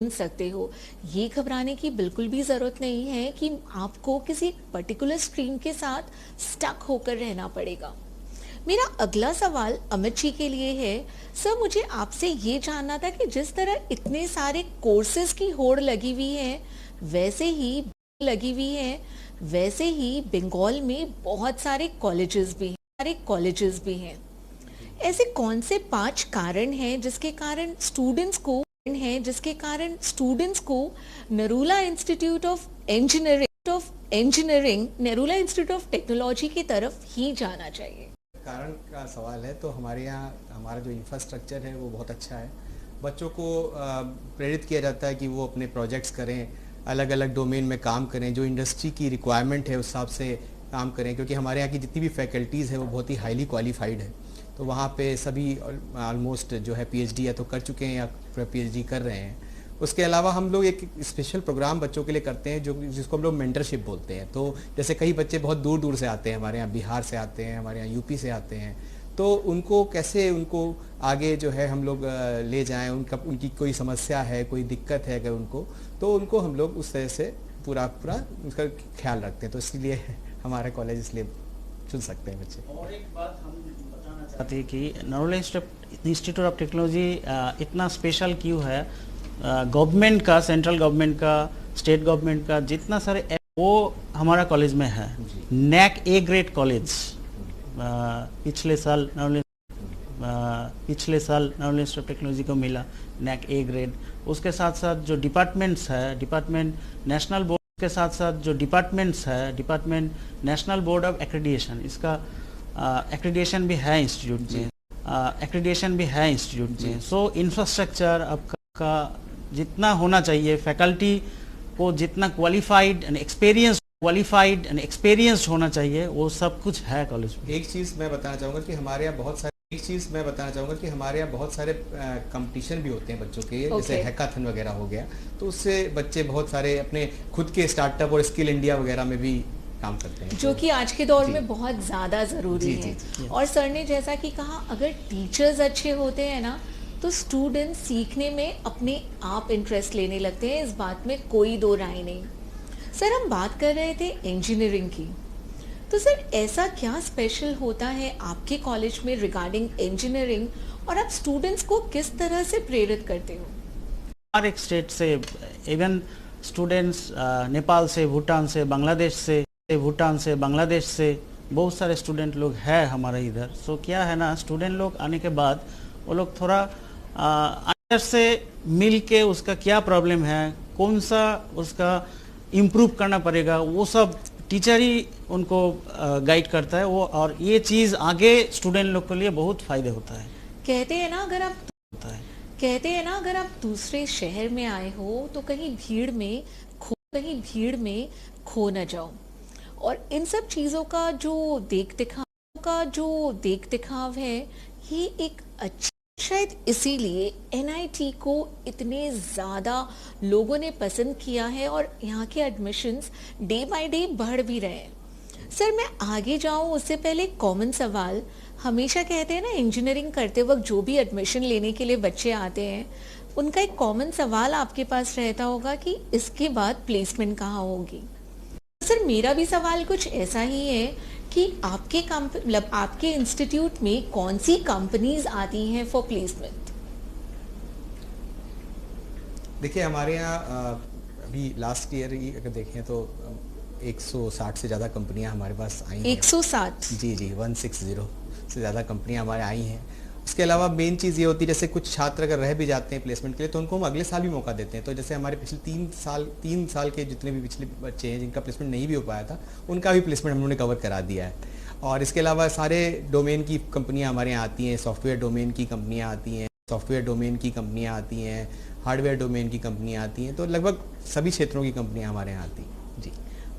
सुन सकते हो। ये घबराने की बिल्कुल भी ज़रूरत नहीं है कि आपको किसी पर्टिकुलर स्ट्रीम के साथ स्टक होकर रहना पड़ेगा। मेरा अगला सवाल अमित जी के लिए है। सर, मुझे आपसे ये जानना था कि जिस तरह इतने सारे कोर्सेज की होड़ लगी हुई है, वैसे ही लगी हुई है, वैसे ही बंगाल में बहुत सारे कॉलेजेस भी हैं। ऐसे कौन से 5 कारण हैं जिसके कारण स्टूडेंट्स को Narula institute of engineering, Narula institute of technology की तरफ ही जाना चाहिए? कारण का सवाल है तो हमारे यहाँ हमारा जो इंफ्रास्ट्रक्चर है वो बहुत अच्छा है। बच्चों को प्रेरित किया जाता है कि वो अपने प्रोजेक्ट्स करें, अलग अलग डोमेन में काम करें, जो इंडस्ट्री की रिक्वायरमेंट है उस हिसाब से काम करें, क्योंकि हमारे यहाँ की जितनी भी फैकल्टीज़ है वो बहुत ही हाईली क्वालिफाइड है। तो वहाँ पे सभी ऑलमोस्ट जो है पीएचडी या तो कर चुके हैं या पीएचडी कर रहे हैं। उसके अलावा हम लोग एक स्पेशल प्रोग्राम बच्चों के लिए करते हैं जिसको हम लोग मेंटरशिप बोलते हैं। तो जैसे कई बच्चे बहुत दूर दूर से आते हैं, हमारे यहाँ बिहार से आते हैं, हमारे यहाँ यूपी से आते हैं, तो उनको कैसे उनको आगे जो है हम लोग ले जाएं, उनकी कोई समस्या है, कोई दिक्कत है अगर उनको, तो उनको हम लोग उस तरह से पूरा उसका ख्याल रखते हैं। तो इसलिए हमारा कॉलेज इसलिए चुन सकते हैं बच्चे। और एक बात हम बताना चाहते हैं कि नरोला इंस्टीट्यूट ऑफ टेक्नोलॉजी इतना स्पेशल क्यों है। गवर्नमेंट का, सेंट्रल गवर्नमेंट का, स्टेट गवर्नमेंट का जितना सारे वो हमारा कॉलेज में है। नैक ए ग्रेड कॉलेज पिछले साल नरोला इंस्टीट्यूट ऑफ टेक्नोलॉजी को मिला नैक ए ग्रेड। उसके साथ साथ जो डिपार्टमेंट्स है, डिपार्टमेंट नेशनल बोर्ड के साथ साथ जो डिपार्टमेंट्स है, department national board of accreditation, इसका एक्रेडिएशन भी है इंस्टीट्यूट में। सो इंफ्रास्ट्रक्चर आपका जितना होना चाहिए, फैकल्टी को जितना क्वालिफाइड एंड एक्सपीरियंस्ड होना चाहिए, वो सब कुछ है कॉलेज में। एक चीज़ मैं बताना चाहूँगा कि हमारे यहाँ बहुत सारे कंपटीशन भी होते हैं बच्चों के, जैसे हैकाथन वगैरह हो गया, तो उससे बच्चे बहुत सारे अपने खुद के स्टार्टअप और स्किल इंडिया वगैरह में भी काम करते हैं, जो कि आज के दौर में बहुत ज़्यादा ज़रूरी है। और सर ने जैसा कि कहा, अगर टीचर्स अच्छे होते हैं ना, तो स्टूडेंट्स सीखने में अपने आप इंटरेस्ट लेने लगते हैं, इस बात में कोई दो राय नहीं। सर, हम बात कर रहे थे इंजीनियरिंग की, तो सर ऐसा क्या स्पेशल होता है आपके कॉलेज में रिगार्डिंग इंजीनियरिंग, और आप स्टूडेंट्स को किस तरह से प्रेरित करते हो? हर एक स्टेट से, इवन स्टूडेंट्स नेपाल से, भूटान से, बांग्लादेश से बहुत सारे स्टूडेंट लोग हैं हमारे इधर। सो क्या है ना, स्टूडेंट लोग आने के बाद वो लोग थोड़ा अंदर से मिल के उसका क्या प्रॉब्लम है, कौन सा उसका इम्प्रूव करना पड़ेगा, वो सब टीचर ही उनको गाइड करता है वो। और ये चीज़ आगे स्टूडेंट लोग के लिए बहुत फायदे होता है। कहते हैं ना, अगर आप दूसरे शहर में आए हो तो कहीं भीड़ में खो न जाओ। और इन सब चीज़ों का जो देख दिखाव है, ये एक अच्छा, शायद इसीलिए एनआईटी को इतने ज़्यादा लोगों ने पसंद किया है और यहाँ के एडमिशन्स डे बाय डे बढ़ भी रहे हैं। सर, मैं आगे जाऊँ उससे पहले कॉमन सवाल, हमेशा कहते हैं ना, इंजीनियरिंग करते वक्त जो भी एडमिशन लेने के लिए बच्चे आते हैं, उनका एक कॉमन सवाल आपके पास रहता होगा कि इसके बाद प्लेसमेंट कहाँ होगी। सर, मेरा भी सवाल कुछ ऐसा ही है कि आपके इंस्टीट्यूट में कौन सी कंपनीज आती हैं फॉर प्लेसमेंट? देखिए, हमारे यहाँ अभी लास्ट ईयर ही अगर देखें तो 160 से ज़्यादा कंपनियां हमारे पास आई हैं। 160? जी 160 से ज़्यादा कंपनियां हमारे आई हैं। उसके अलावा मेन चीज़ ये होती है, जैसे कुछ छात्र अगर रह भी जाते हैं प्लेसमेंट के लिए, तो उनको हम अगले साल भी मौका देते हैं। तो जैसे हमारे पिछले 3 साल के जितने भी पिछले बच्चे हैं जिनका प्लेसमेंट नहीं भी हो पाया था, उनका भी प्लेसमेंट हम लोगों ने कवर करा दिया है। और इसके अलावा सारे डोमेन की कंपनियाँ हमारे यहाँ आती हैं, सॉफ्टवेयर डोमेन की कंपनियाँ आती हैं, हार्डवेयर डोमेन की कंपनियाँ आती हैं, तो लगभग सभी क्षेत्रों की कंपनियाँ हमारे यहाँ आती हैं। जी,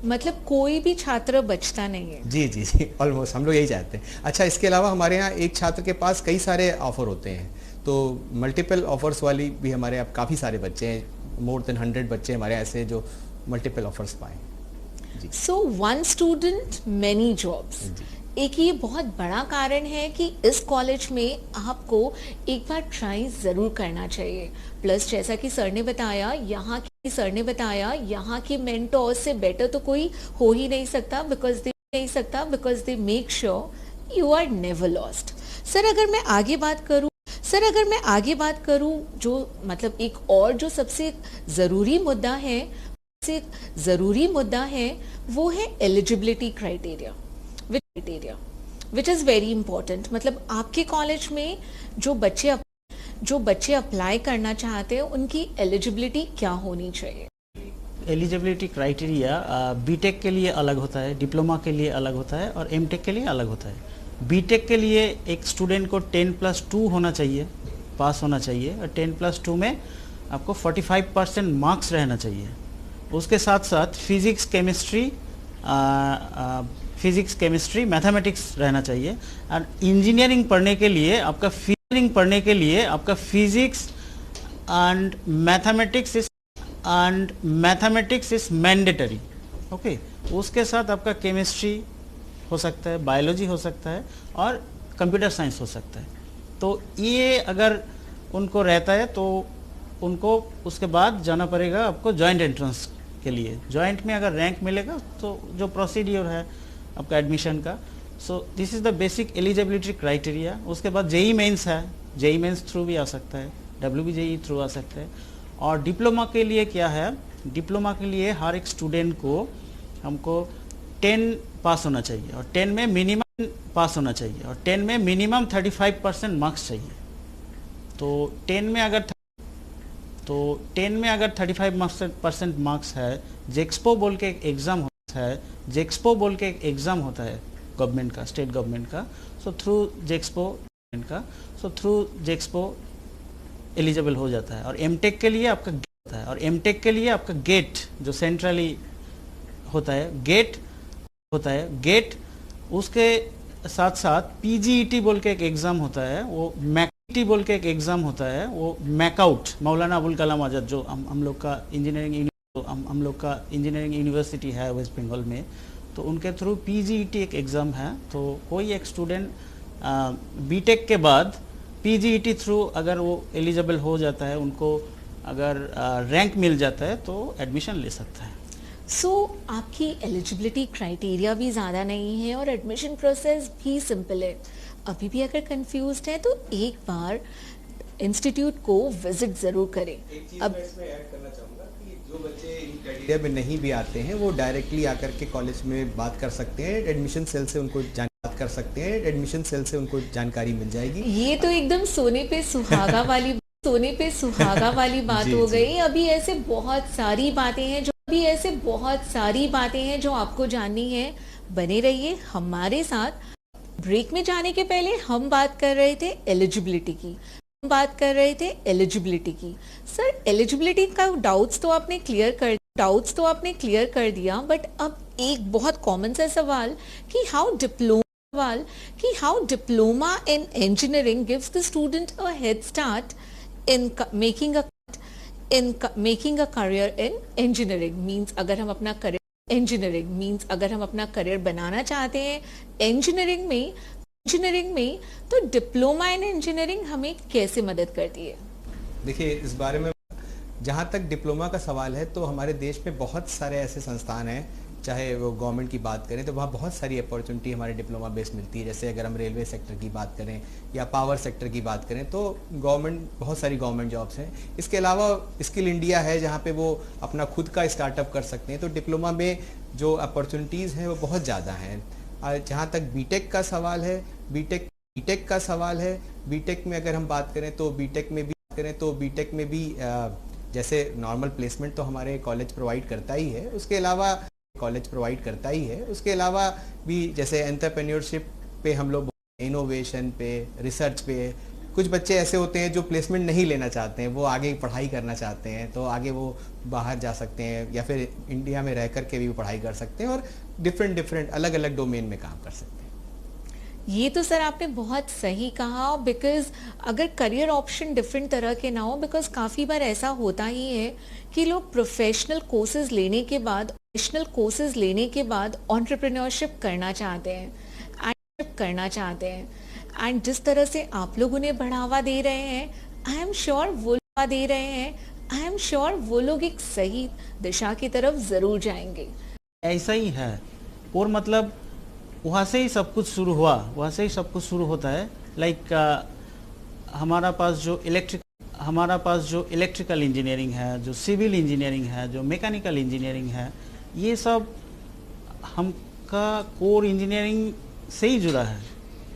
मतलब कोई भी छात्र बचता नहीं है? जी ऑलमोस्ट हम लोग यही चाहते हैं। अच्छा, इसके अलावा हमारे यहाँ एक छात्र के पास कई सारे ऑफर होते हैं, तो मल्टीपल ऑफर्स वाली भी हमारे यहाँ काफ़ी सारे बच्चे हैं, मोर देन 100 बच्चे हमारे ऐसे जो मल्टीपल ऑफर्स पाए। So one student many jobs, एक ये बहुत बड़ा कारण है कि इस कॉलेज में आपको एक बार ट्राई ज़रूर करना चाहिए। प्लस जैसा कि सर ने बताया, यहाँ के मेंटोर से बेटर तो कोई हो ही नहीं सकता, because they make sure you are never lost. Sir अगर मैं आगे बात करूं जो मतलब एक और जो सबसे ज़रूरी मुद्दा है वो है eligibility criteria, which is very important. मतलब आपके कॉलेज में जो बच्चे अप्लाई करना चाहते हैं उनकी एलिजिबिलिटी क्या होनी चाहिए? एलिजिबिलिटी क्राइटेरिया बीटेक के लिए अलग होता है, डिप्लोमा के लिए अलग होता है और एमटेक के लिए अलग होता है। बीटेक के लिए एक स्टूडेंट को 10+2 होना चाहिए, पास होना चाहिए, और 10+2 में आपको 45% मार्क्स रहना चाहिए। उसके साथ साथ फिजिक्स केमिस्ट्री मैथमेटिक्स रहना चाहिए। और इंजीनियरिंग पढ़ने के लिए आपका physics and mathematics is mandatory. Okay, उसके साथ आपका केमिस्ट्री हो सकता है, बायोलॉजी हो सकता है और कंप्यूटर साइंस हो सकता है। तो ये अगर उनको रहता है तो उनको उसके बाद जाना पड़ेगा आपको जॉइंट एंट्रेंस के लिए। जॉइंट में अगर रैंक मिलेगा तो जो प्रोसीड्यूर है आपका एडमिशन का, सो this is the basic eligibility criteria. उसके बाद जेई मेंस है, जेई मेंस थ्रू भी आ सकता है, WBJE थ्रू आ सकता है। और डिप्लोमा के लिए क्या है, डिप्लोमा के लिए हर एक स्टूडेंट को हमको 10 पास होना चाहिए और 10 में मिनिमम पास होना चाहिए और 10 में मिनिमम 35% मार्क्स चाहिए। तो 10 में अगर 35% मार्क्स है, जेक्सपो बोल के एक एग्ज़ाम होता है गवर्नमेंट का, स्टेट गवर्नमेंट का, सो थ्रू जेक्सपो एलिजिबल हो जाता है। और एमटेक के लिए आपका गेट जो सेंट्रली होता है, गेट उसके साथ साथ पीजीईटी बोल के एक एग्ज़ाम होता है, वो मैकटी बोल के एक एग्ज़ाम होता है, वो मैकआउट मौलाना अबुल कलाम आज़ाद जो हम लोग का इंजीनियरिंग यूनिवर्सिटी है वेस्ट बंगाल में, तो उनके थ्रू पीजीईटी एक एग्ज़ाम है। तो कोई एक स्टूडेंट बीटेक के बाद पीजीईटी थ्रू अगर वो एलिजिबल हो जाता है, उनको अगर रैंक मिल जाता है तो एडमिशन ले सकता है। सो आपकी एलिजिबिलिटी क्राइटेरिया भी ज़्यादा नहीं है और एडमिशन प्रोसेस भी सिंपल है। अभी भी अगर कंफ्यूज्ड है तो एक बार इंस्टीट्यूट को विजिट ज़रूर करें। एक चीज़ मैं इसमें ऐड करना चाहूँगा कि जो बच्चे इन क्राइटेरिया में नहीं भी आते हैं वो डायरेक्टली आकर के कॉलेज में बात कर सकते हैं, एडमिशन सेल से उनको जानकारी मिल जाएगी। ये तो एकदम सोने पे सुहागा वाली बात हो गई। अभी ऐसे बहुत सारी बातें हैं जो आपको जाननी है। बने रहिए हमारे साथ। ब्रेक में जाने के पहले हम बात कर रहे थे एलिजिबिलिटी की। सर एलिजिबिलिटी का डाउट्स तो आपने क्लियर कर दिया, बट अब एक बहुत कॉमन सा सवाल कि how diploma in engineering gives the student a head start in making a career in engineering। means अगर हम अपना करियर बनाना चाहते हैं इंजीनियरिंग में तो डिप्लोमा इन इंजीनियरिंग हमें कैसे मदद करती है? देखिए, इस बारे में जहाँ तक डिप्लोमा का सवाल है तो हमारे देश में बहुत सारे ऐसे संस्थान हैं, चाहे वो गवर्नमेंट की बात करें तो वहाँ बहुत सारी अपॉर्चुनिटी हमारे डिप्लोमा बेस मिलती है। जैसे अगर हम रेलवे सेक्टर की बात करें या पावर सेक्टर की बात करें तो बहुत सारी गवर्नमेंट जॉब्स हैं। इसके अलावा स्किल इंडिया है जहाँ पे वो अपना खुद का स्टार्टअप कर सकते हैं। तो डिप्लोमा में जो अपॉर्चुनिटीज़ हैं वो बहुत ज़्यादा हैं। जहाँ तक बीटेक का सवाल है, बीटेक में अगर हम बात करें तो बीटेक में भी जैसे नॉर्मल प्लेसमेंट तो हमारे कॉलेज प्रोवाइड करता ही है, उसके अलावा भी जैसे एंटरप्रेन्योरशिप पे हम लोग, इनोवेशन पे, रिसर्च पे, कुछ बच्चे ऐसे होते हैं जो प्लेसमेंट नहीं लेना चाहते हैं, वो आगे पढ़ाई करना चाहते हैं, तो आगे वो बाहर जा सकते हैं या फिर इंडिया में रह कर के भी पढ़ाई कर सकते हैं और डिफरेंट अलग अलग डोमेन में काम कर सकते हैं। ये तो सर आपने बहुत सही कहा, बिकॉज अगर करियर ऑप्शन डिफरेंट तरह के ना हो, बिकॉज काफ़ी बार ऐसा होता ही है कि लोग प्रोफेशनल कोर्सेज लेने के बाद एंटरप्रेन्योरशिप करना चाहते हैं। करना चाहते हैं, एंड जिस तरह से आप लोग उन्हें बढ़ावा दे रहे हैं, आई एम श्योर वो बढ़ावा दे रहे हैं, आई एम श्योर वो लोग एक सही दिशा की तरफ जरूर जाएंगे। ऐसा ही है। और मतलब वहाँ से ही सब कुछ शुरू हुआ, वहाँ से ही सब कुछ शुरू होता है। लाइक हमारा पास जो इलेक्ट्रिकल इंजीनियरिंग है, जो सिविल इंजीनियरिंग है, जो मैकेनिकल इंजीनियरिंग है, ये सब हमका कोर इंजीनियरिंग से ही जुड़ा है।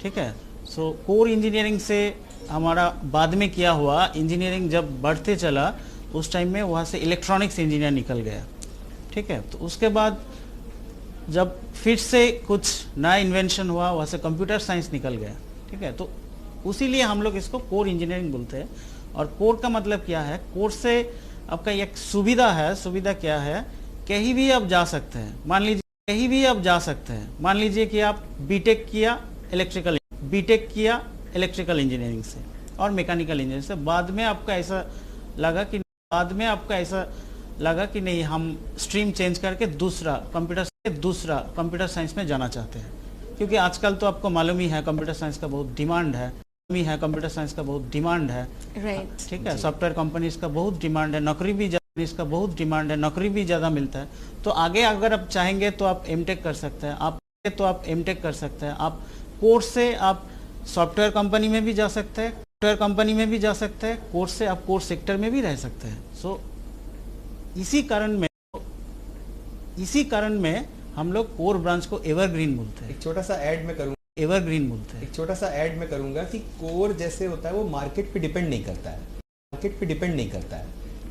ठीक है। सो कोर इंजीनियरिंग से हमारा बाद में किया हुआ इंजीनियरिंग जब बढ़ते चला, उस टाइम में वहाँ से इलेक्ट्रॉनिक्स इंजीनियर निकल गया। ठीक है। तो उसके बाद जब फिर से कुछ नया इन्वेंशन हुआ, वहाँ से कंप्यूटर साइंस निकल गया। ठीक है। तो उसीलिए हम लोग इसको कोर इंजीनियरिंग बोलते हैं। और कोर का मतलब क्या है? कोर से आपका एक सुविधा है। सुविधा क्या है? कहीं भी आप जा सकते हैं। मान लीजिए कि आप बीटेक किया इलेक्ट्रिकल इंजीनियरिंग से और मैकेनिकल इंजीनियरिंग से, बाद में आपका ऐसा लगा कि नहीं, हम स्ट्रीम चेंज करके दूसरा कंप्यूटर साइंस में जाना चाहते हैं। क्योंकि आजकल तो आपको मालूम ही है कंप्यूटर साइंस का बहुत डिमांड है। राइट। ठीक है। सॉफ्टवेयर कंपनीज का बहुत डिमांड है, नौकरी भी ज़्यादा मिलता है। तो आगे अगर आप चाहेंगे तो आप एमटेक कर सकते हैं। आप कोर्स से आप सॉफ्टवेयर कंपनी में भी जा सकते हैं, कोर्स से आप कोर्स सेक्टर में भी रह सकते हैं। सो इसी कारण में हम लोग कोर ब्रांच को एवरग्रीन बोलते हैं। एक छोटा सा ऐड में करूंगा कि कोर जैसे होता है वो मार्केट पे डिपेंड नहीं करता है।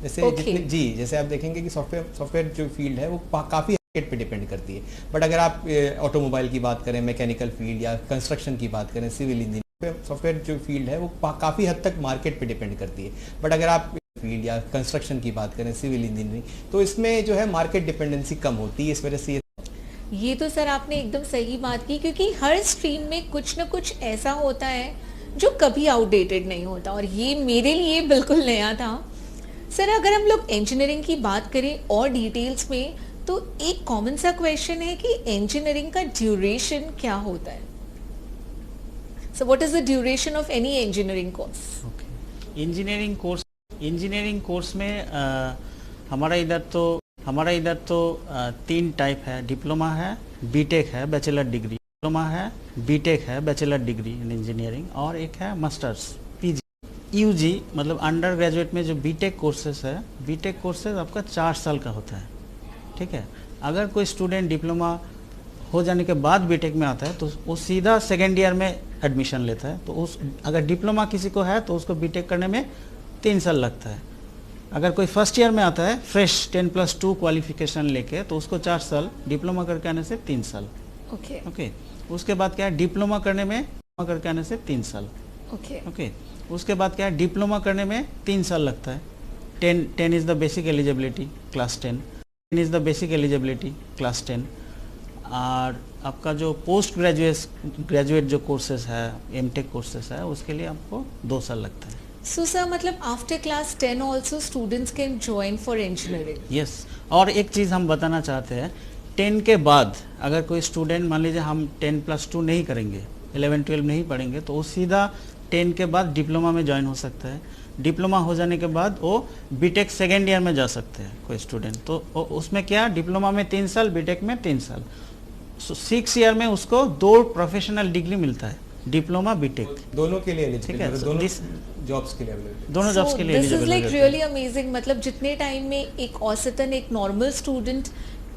जैसे Okay. जैसे आप देखेंगे कि सॉफ्टवेयर जो फील्ड है वो काफ़ी मार्केट पे डिपेंड करती है। बट अगर आप ऑटोमोबाइल की बात करें, मैकेनिकल फील्ड या कंस्ट्रक्शन की बात करें, सिविल इंजीनियरिंग, सॉफ्टवेयर जो फील्ड है वो काफ़ी हद तक मार्केट पे डिपेंड करती है। बट अगर आप फील्ड या कंस्ट्रक्शन की बात करें, सिविल इंजीनियरिंग, तो इसमें जो है मार्केट डिपेंडेंसी कम होती है। इस वजह से ये तो सर आपने एकदम सही बात की, क्योंकि हर स्ट्रीम में कुछ ना कुछ ऐसा होता है जो कभी आउटडेटेड नहीं होता, और ये मेरे लिए बिल्कुल नया था। सर अगर हम लोग इंजीनियरिंग की बात करें और डिटेल्स में, तो एक कॉमन सा क्वेश्चन है कि इंजीनियरिंग का ड्यूरेशन क्या होता है? So what is the duration of any engineering course? Engineering course में हमारा इधर तो 3 टाइप है। डिप्लोमा है, बीटेक है, बैचलर डिग्री इन इंजीनियरिंग, और एक है मास्टर्स पीजी। यूजी मतलब अंडर ग्रेजुएट में जो बीटेक कोर्सेस आपका 4 साल का होता है। ठीक है। अगर कोई स्टूडेंट डिप्लोमा हो जाने के बाद बीटेक में आता है तो वो सीधा सेकेंड ईयर में एडमिशन लेता है। तो अगर डिप्लोमा किसी को है तो उसको बीटेक करने में 3 साल लगता है। अगर कोई फर्स्ट ईयर में आता है फ्रेश 10+2 क्वालिफिकेशन लेके, तो उसको 4 साल, डिप्लोमा करके आने से 3 साल। ओके। उसके बाद क्या है? डिप्लोमा करने में करके आने से 3 साल। ओके। उसके बाद क्या है? डिप्लोमा करने में 3 साल लगता है। 10 is the basic eligibility class 10। और आपका जो पोस्ट ग्रेजुएट जो कोर्सेज है, एमटेक कोर्सेज है, उसके लिए आपको 2 साल लगता है। सो सर मतलब after class 10 also students can join for engineering? Yes. और एक चीज़ हम बताना चाहते हैं, 10 के बाद अगर कोई स्टूडेंट, मान लीजिए हम 10+2 नहीं करेंगे, 11-12 नहीं पढ़ेंगे, तो वो सीधा 10 के बाद डिप्लोमा में ज्वाइन हो सकता है। डिप्लोमा हो जाने के बाद वो बीटेक सेकेंड ईयर में जा सकते हैं कोई स्टूडेंट। तो उसमें क्या, डिप्लोमा में 3 साल, बीटेक में 3 साल, 6 ईयर में उसको 2 प्रोफेशनल डिग्री मिलता है, डिप्लोमा बीटेक दोनों के लिए ठीक है। दोनों जॉब्स के लिए this is like really amazing. मतलब जितने टाइम में एक औसतन एक नॉर्मल स्टूडेंट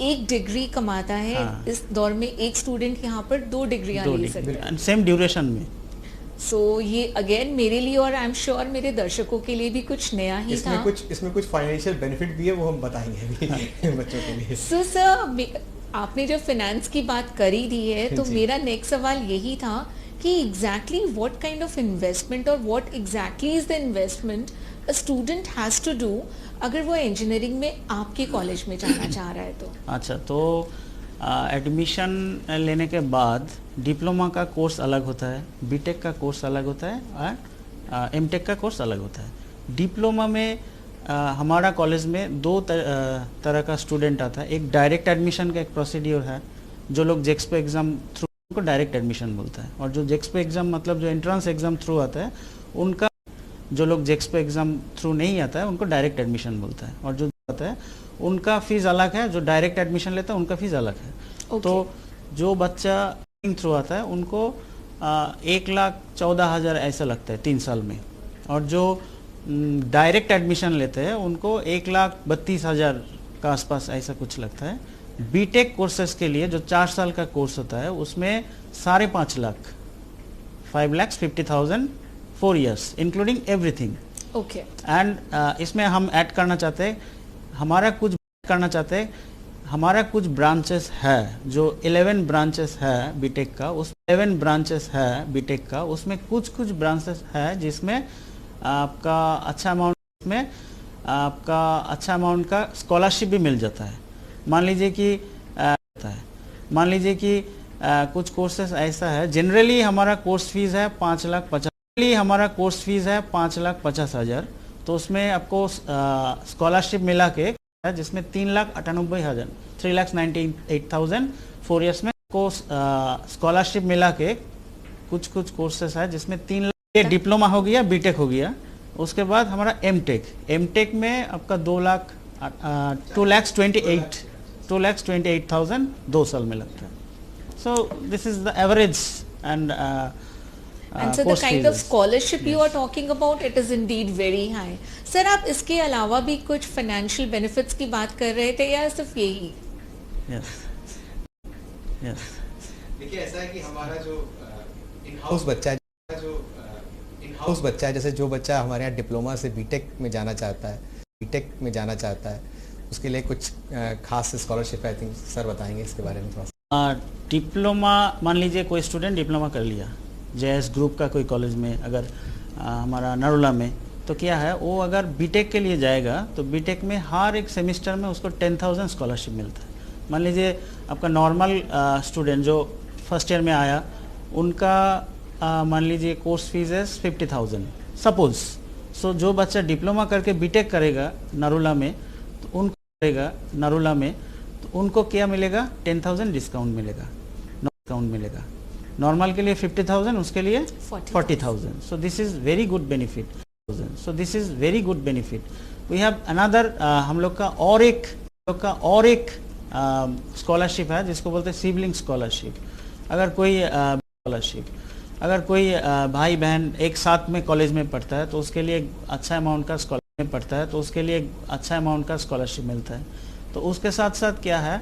एक डिग्री कमाता है, हाँ। इस दौर में एक स्टूडेंट यहाँ पर 2 डिग्रियां ले सकता है, सेम ड्यूरेशन में। सो ये अगेन मेरे लिए और आई एम श्योर मेरे दर्शकों के लिए भी कुछ नया ही था। इसमें कुछ फाइनेंशियल बेनिफिट भी है, वो हम बताएंगे अभी बच्चों के लिए। सो सर आपने जब फाइनेंस की बात करी दी है, तो जी। मेरा नेक्स्ट सवाल यही था कि exactly what kind of investment और what exactly is the investment a student has to do अगर वो इंजीनियरिंग में आपके कॉलेज में जाना चाह रहा है तो? अच्छा, तो एडमिशन लेने के बाद डिप्लोमा का कोर्स अलग होता है, बीटेक का कोर्स अलग होता है, और एमटेक का कोर्स अलग होता है। डिप्लोमा में हमारा कॉलेज में 2 तरह का स्टूडेंट आता है। एक डायरेक्ट एडमिशन का एक प्रोसीड्यूर है, जो लोग जेक्सपो एग्ज़ाम थ्रू उनको डायरेक्ट एडमिशन बोलता है। और जो जेक्सपो एग्ज़ाम मतलब जो एंट्रेंस एग्ज़ाम थ्रू आता है उनका, जो लोग जेक्सपो एग्ज़ाम थ्रू नहीं आता है उनको डायरेक्ट एडमिशन बोलता है। और जो आता है उनका फ़ीस अलग है, जो डायरेक्ट एडमिशन लेता है उनका फ़ीस अलग है। तो जो बच्चा थ्रू आता है उनको 1,14,000 ऐसा लगता है 3 साल में। और जो डायरेक्ट एडमिशन लेते हैं उनको 1,32,000 का आसपास ऐसा कुछ लगता है। बीटेक कोर्सेज के लिए जो 4 साल का कोर्स होता है उसमें 5.5 lakh, 5,50,000 4 years including everything. Okay. And इसमें हम ऐड करना चाहते हैं, हमारा कुछ ब्रांचेस है, जो 11 ब्रांचेस है बीटेक का, उस 11 ब्रांचेस है बीटेक का, उसमें कुछ ब्रांचेस है जिसमें आपका अच्छा अमाउंट का स्कॉलरशिप भी मिल जाता है। मान लीजिए कि कुछ कोर्सेस ऐसा है, जनरली हमारा कोर्स फीस है 5,50,000, तो उसमें आपको स्कॉलरशिप मिला के जिसमें 3,98,000, 3,98,000 4 years में को स्कॉलरशिप मिला के कुछ कोर्सेस है जिसमें 3 लाख, ये डिप्लोमा हो गया, बीटेक हो गया। उसके बाद हमारा एमटेक में आपका 2,28,000 2 साल में लगता है। So this is the average and And so the kind of scholarship you are talking about, it is indeed very high. Sir आप इसके अलावा भी कुछ financial benefits की बात कर रहे थे या सिर्फ यही? Yes. देखिए ऐसा है कि हमारा जो इन-हाउस बच्चा है, जैसे जो बच्चा हमारे यहाँ डिप्लोमा से बीटेक में जाना चाहता है, उसके लिए कुछ खास स्कॉलरशिप आई थिंक सर बताएंगे इसके बारे में थोड़ा सा। डिप्लोमा, मान लीजिए कोई स्टूडेंट डिप्लोमा कर लिया जेएस ग्रुप का कोई कॉलेज में, अगर हमारा नरोला में, तो क्या है वो अगर बीटेक के लिए जाएगा तो बीटेक में हर एक सेमेस्टर में उसको 10,000 स्कॉलरशिप मिलता है। मान लीजिए आपका नॉर्मल स्टूडेंट जो फर्स्ट ईयर में आया, उनका मान लीजिए कोर्स फीस है 50,000 सपोज। सो जो बच्चा डिप्लोमा करके बीटेक करेगा नरोला में, तो उनको क्या मिलेगा? 10,000 डिस्काउंट मिलेगा। नॉर्मल के लिए 50,000, उसके लिए 40,000। So this is very good benefit. We have another, हम लोग का और एक स्कॉलरशिप है जिसको बोलते हैं सिबलिंग स्कॉलरशिप। अगर कोई भाई बहन एक साथ में कॉलेज में पढ़ता है तो उसके लिए अच्छा अमाउंट का स्कॉलरशिप मिलता है। तो उसके साथ साथ क्या है,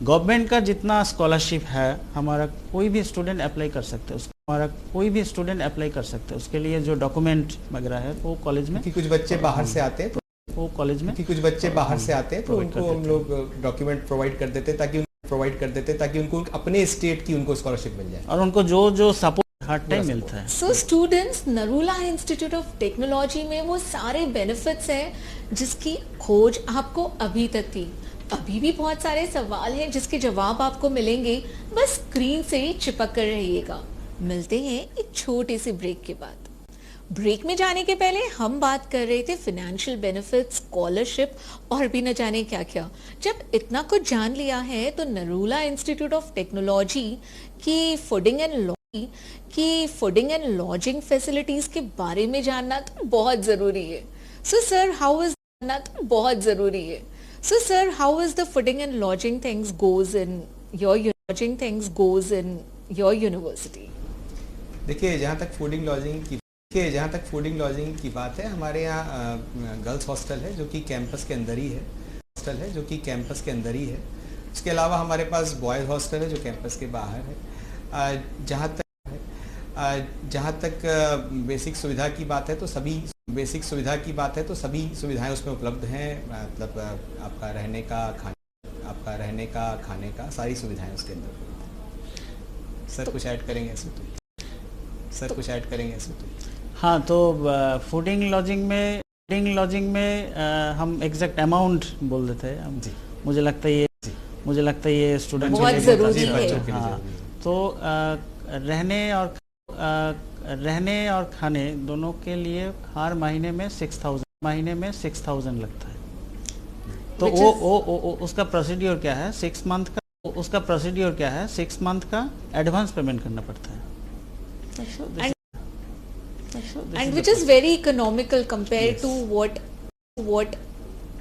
गवर्नमेंट का जितना स्कॉलरशिप है, हमारा कोई भी स्टूडेंट अप्लाई कर सकते हैं उसके लिए जो डॉक्यूमेंट वगैरह है वो कॉलेज में, कुछ बच्चे बाहर से आते हैं तो उनको हम लोग डॉक्यूमेंट प्रोवाइड कर देते ताकि उनको अपने स्टेट की उनको स्कॉलरशिप मिल जाए, और उनको जो सपोर्ट हर टाइम मिलता है। So students, Narula institute of technology में वो सारे बेनिफिट्स हैं जिसकी खोज आपको अभी तक थी। अभी भी बहुत सारे सवाल हैं जिसके जवाब आपको मिलेंगे, बस स्क्रीन से ही चिपक कर रहिएगा। मिलते हैं एक छोटे से ब्रेक के बाद। ब्रेक में जाने के पहले हम बात कर रहे थे फाइनेंशियल बेनिफिट्स, स्कॉलरशिप और भी न जाने क्या क्या। जब इतना कुछ जान लिया है तो नरूला इंस्टीट्यूट ऑफ टेक्नोलॉजी की फूडिंग एंड लॉजिंग फैसिलिटीज के बारे में जानना तो बहुत जरूरी है। So sir, how is the fooding and lodging things goes in your university? देखिए, जहाँ तक फूडिंग लॉजिंग की बात है, हमारे यहाँ गर्ल्स हॉस्टल है जो कि कैंपस के अंदर ही है। इसके अलावा हमारे पास बॉयज़ हॉस्टल है जो कैंपस के बाहर है। जहाँ तक बेसिक सुविधा की बात है तो सभी सुविधाएं उसमें उपलब्ध हैं। मतलब आपका रहने का, खाने का सारी सुविधाएं उसके अंदर। सर कुछ ऐड करेंगे इसमें? हाँ, तो फूडिंग लॉजिंग में हम एग्जैक्ट अमाउंट बोल देते हैं। मुझे लगता है ये स्टूडेंट बहुत जरूरी है। हाँ, तो रहने और खाने दोनों के लिए हर महीने में 6,000 लगता है। तो वो उसका प्रोसीड्योर क्या है, 6 मंथ का तो उसका प्रोसीड्योर क्या है, 6 मंथ का एडवांस पेमेंट करना पड़ता है. So this And- this and is which the is very economical compare Yes. To what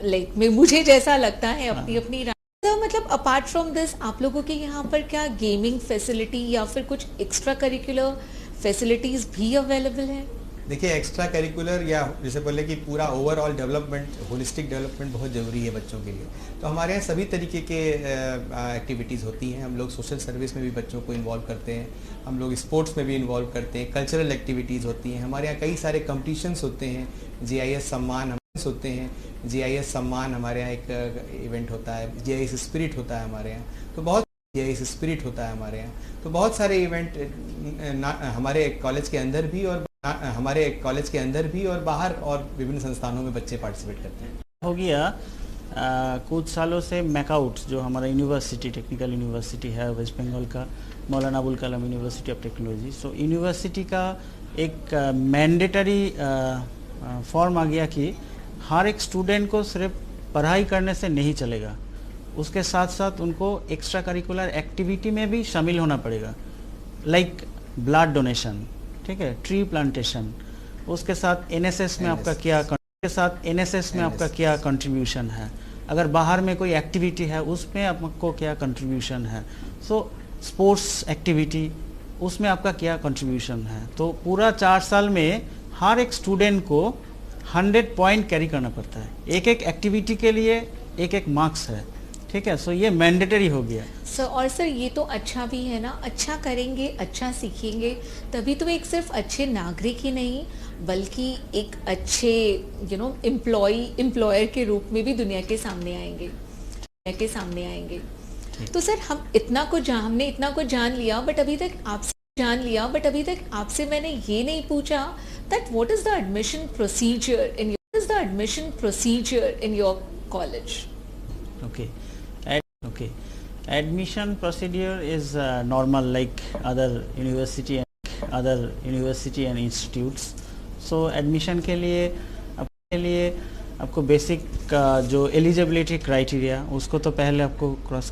like मुझे जैसा लगता है अपनी हाँ. अपनी तो मतलब अपार्ट फ्रॉम दिस आप लोगों के यहाँ पर क्या गेमिंग फैसिलिटी या फिर कुछ एक्स्ट्रा करिकुलर फैसिलिटीज भी अवेलेबल है? देखिए, एक्स्ट्रा करिकुलर या जैसे बोले कि पूरा ओवरऑल डेवलपमेंट, होलिस्टिक डेवलपमेंट बहुत ज़रूरी है बच्चों के लिए. तो हमारे यहाँ सभी तरीके के एक्टिविटीज़ होती हैं. हम लोग सोशल सर्विस में भी बच्चों को इन्वॉल्व करते हैं, हम लोग स्पोर्ट्स में भी इन्वॉल्व करते हैं, कल्चरल एक्टिविटीज़ होती हैं. हमारे यहाँ कई सारे कॉम्पिटिशन्स होते हैं, GIS सम्मान होते हैं. GIS सम्मान हमारे यहाँ एक इवेंट होता है, GIS स्पिरिट होता है हमारे यहाँ. तो बहुत GIS स्पिरिट होता है हमारे यहाँ. तो बहुत सारे इवेंट हमारे कॉलेज के अंदर भी और बाहर और विभिन्न संस्थानों में बच्चे पार्टिसिपेट करते हैं. हो गया. कुछ सालों से मैकआउट जो हमारा यूनिवर्सिटी, टेक्निकल यूनिवर्सिटी है वेस्ट बंगाल का, Maulana Abul Kalam university of technology. So university का एक मैंडेटरी फॉर्म आ गया कि हर एक स्टूडेंट को सिर्फ पढ़ाई करने से नहीं चलेगा, उसके साथ साथ उनको एक्स्ट्रा करिकुलर एक्टिविटी में भी शामिल होना पड़ेगा. लाइक ब्लड डोनेशन, ठीक है, ट्री प्लांटेशन, उसके साथ NSS में आपका क्या, उसके साथ NSS में आपका क्या कंट्रीब्यूशन है, अगर बाहर में कोई एक्टिविटी है उसमें आपको क्या कंट्रीब्यूशन है. सो स्पोर्ट्स एक्टिविटी उसमें आपका क्या कंट्रीब्यूशन है. तो पूरा 4 साल में हर एक स्टूडेंट को 100 पॉइंट कैरी करना पड़ता है. एक एक एक्टिविटी के लिए एक एक मार्क्स है, ठीक है. सो ये मैंडेटरी हो गया. सर और सर ये तो अच्छा भी है ना, अच्छा करेंगे, अच्छा सीखेंगे, तभी तो एक सिर्फ अच्छे नागरिक ही नहीं बल्कि एक अच्छे एम्प्लॉयर के रूप में भी दुनिया के सामने आएंगे. तो सर हमने इतना कुछ जान लिया, बट अभी तक आपसे मैंने ये नहीं पूछा that what is the admission procedure in your college? Okay. Admission procedure is normal like other university and institutes. So admission के लिए आपको बेसिक जो एलिजिबिलिटी क्राइटेरिया उसको तो पहले आपको क्रॉस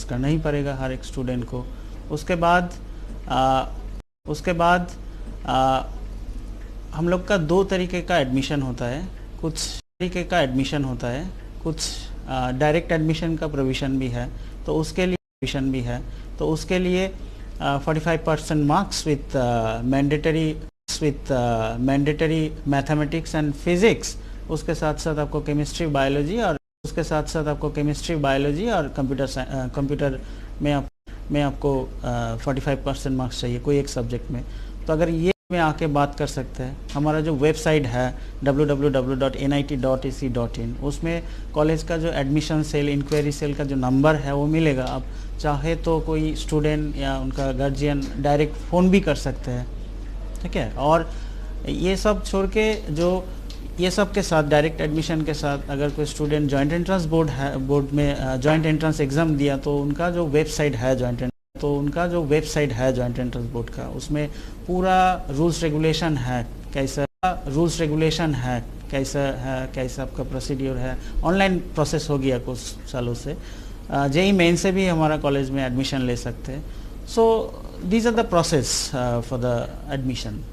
करना ही पड़ेगा हर एक स्टूडेंट को. उसके बाद हम लोग का 2 तरीके का एडमिशन होता है. कुछ डायरेक्ट एडमिशन का प्रोविज़न भी है, तो उसके लिए 45% marks with mandatory mathematics and physics. उसके साथ साथ आपको केमिस्ट्री बायोलॉजी और कंप्यूटर में आपको 45% मार्क्स चाहिए कोई एक सब्जेक्ट में. तो अगर ये में आके बात कर सकते हैं. हमारा जो वेबसाइट है www.nit.ac.in, उसमें कॉलेज का जो एडमिशन सेल, इंक्वायरी सेल का जो नंबर है वो मिलेगा. आप चाहे तो कोई स्टूडेंट या उनका गार्जियन डायरेक्ट फ़ोन भी कर सकते हैं, ठीक है. और ये सब छोड़ के ये सब के साथ डायरेक्ट एडमिशन के साथ अगर कोई स्टूडेंट जॉइंट एंट्रेंस बोर्ड में जॉइंट एंट्रेंस एग्ज़ाम दिया तो उनका जो वेबसाइट है जॉइंट एंट्रेंस बोर्ड का, उसमें पूरा रूल्स रेगुलेशन है, कैसा आपका प्रोसीड्योर है. ऑनलाइन प्रोसेस हो गया कुछ सालों से. JEE मेन से भी हमारा कॉलेज में एडमिशन ले सकते हैं. So these are the process for the admission.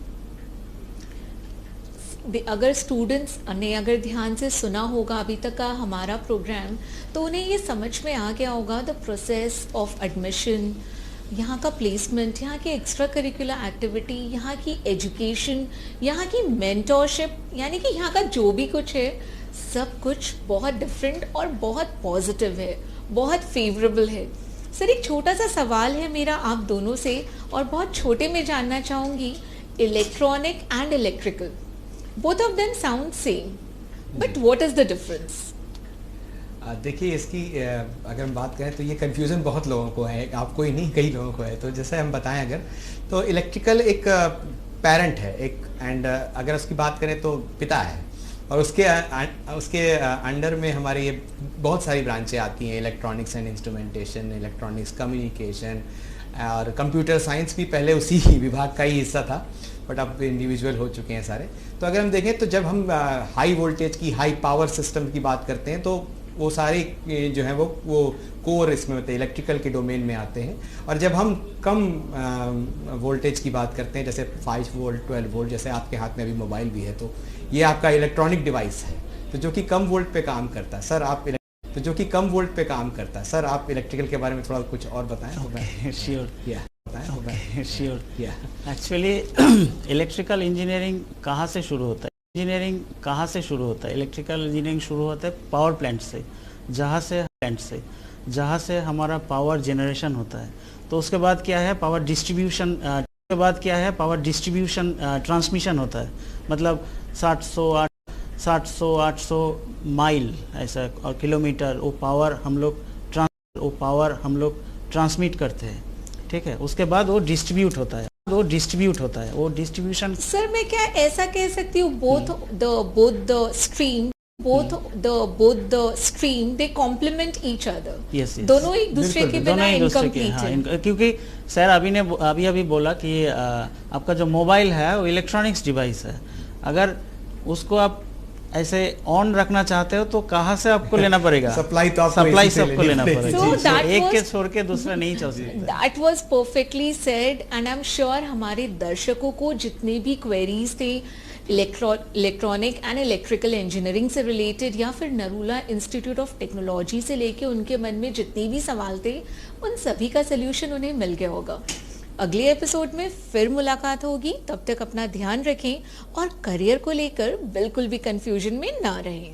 अगर स्टूडेंट्स ने अगर ध्यान से सुना होगा अभी तक का हमारा प्रोग्राम, तो उन्हें ये समझ में आ गया होगा द प्रोसेस ऑफ एडमिशन, यहाँ का प्लेसमेंट, यहाँ की एक्स्ट्रा करिकुलर एक्टिविटी, यहाँ की एजुकेशन, यहाँ की मेंटोरशिप, यानी कि यहाँ का जो भी कुछ है सब कुछ बहुत डिफरेंट और बहुत पॉजिटिव है, बहुत फेवरेबल है. सर एक छोटा सा सवाल है मेरा आप दोनों से, और बहुत छोटे में जानना चाहूँगी. Electronic and electrical, both of them sound same, but what is the difference? देखिए, इसकी अगर हम बात करें तो ये कन्फ्यूज़न बहुत लोगों को है, आपको ही नहीं कई लोगों को है. तो जैसे हम बताएं अगर, तो इलेक्ट्रिकल एक पेरेंट है एक, एंड अगर उसकी बात करें तो पिता है, और उसके अंडर में हमारे ये बहुत सारी ब्रांचें आती हैं. Electronics and instrumentation, electronics communication, और कंप्यूटर साइंस भी पहले उसी विभाग का ही हिस्सा था, बट अब इंडिविजुअल हो चुके हैं सारे. तो अगर हम देखें तो जब हम हाई वोल्टेज की, हाई पावर सिस्टम की बात करते हैं तो वो सारे जो है वो कोर इसमें होते हैं, इलेक्ट्रिकल के डोमेन में आते हैं। और जब हम कम वोल्टेज की बात करते हैं, जैसे 5 वोल्ट 12 वोल्ट, जैसे आपके हाथ में अभी मोबाइल भी है, तो ये आपका इलेक्ट्रॉनिक डिवाइस है, तो जो कि कम वोल्ट पे काम करता है। सर आप इलेक्ट्रिकल के बारे में थोड़ा कुछ और बताएं। श्योर बताएं। श्योर एक्चुअली इलेक्ट्रिकल इंजीनियरिंग कहाँ से शुरू होता है? इलेक्ट्रिकल इंजीनियरिंग शुरू होता है पावर प्लांट से, जहाँ से हमारा पावर जनरेशन होता है। तो उसके बाद क्या है, पावर डिस्ट्रीब्यूशन ट्रांसमिशन होता है। मतलब 700-800 माइल ऐसा और किलोमीटर वो पावर हम लोग ट्रांसमिट करते हैं, ठीक है। उसके बाद वो डिस्ट्रीब्यूट होता है, वो डिस्ट्रीब्यूशन। सर मैं क्या ऐसा कह सकती हूँ, both the stream they complement each other. Yes. दोनों एक दूसरे के बिना इनकम्प्लीट है। क्योंकि सर अभी बोला कि आपका जो मोबाइल है वो इलेक्ट्रॉनिक्स डिवाइस है। अगर उसको आप ऐसे ऑन रखना चाहते हो तो कहाँ से आपको लेना पड़ेगा? सप्लाई सबको लेना पड़ेगा। So एक के छोड़ के दूसरा नहीं चल सकता। That was perfectly said and I'm sure हमारे दर्शकों को जितने भी क्वेरीज थे इलेक्ट्रॉनिक एंड इलेक्ट्रिकल इंजीनियरिंग से रिलेटेड या फिर नरूला इंस्टीट्यूट ऑफ टेक्नोलॉजी से लेके उनके मन में जितने भी सवाल थे, उन सभी का सल्यूशन उन्हें मिल गया होगा। अगले एपिसोड में फिर मुलाकात होगी, तब तक अपना ध्यान रखें और करियर को लेकर बिल्कुल भी कंफ्यूजन में ना रहें।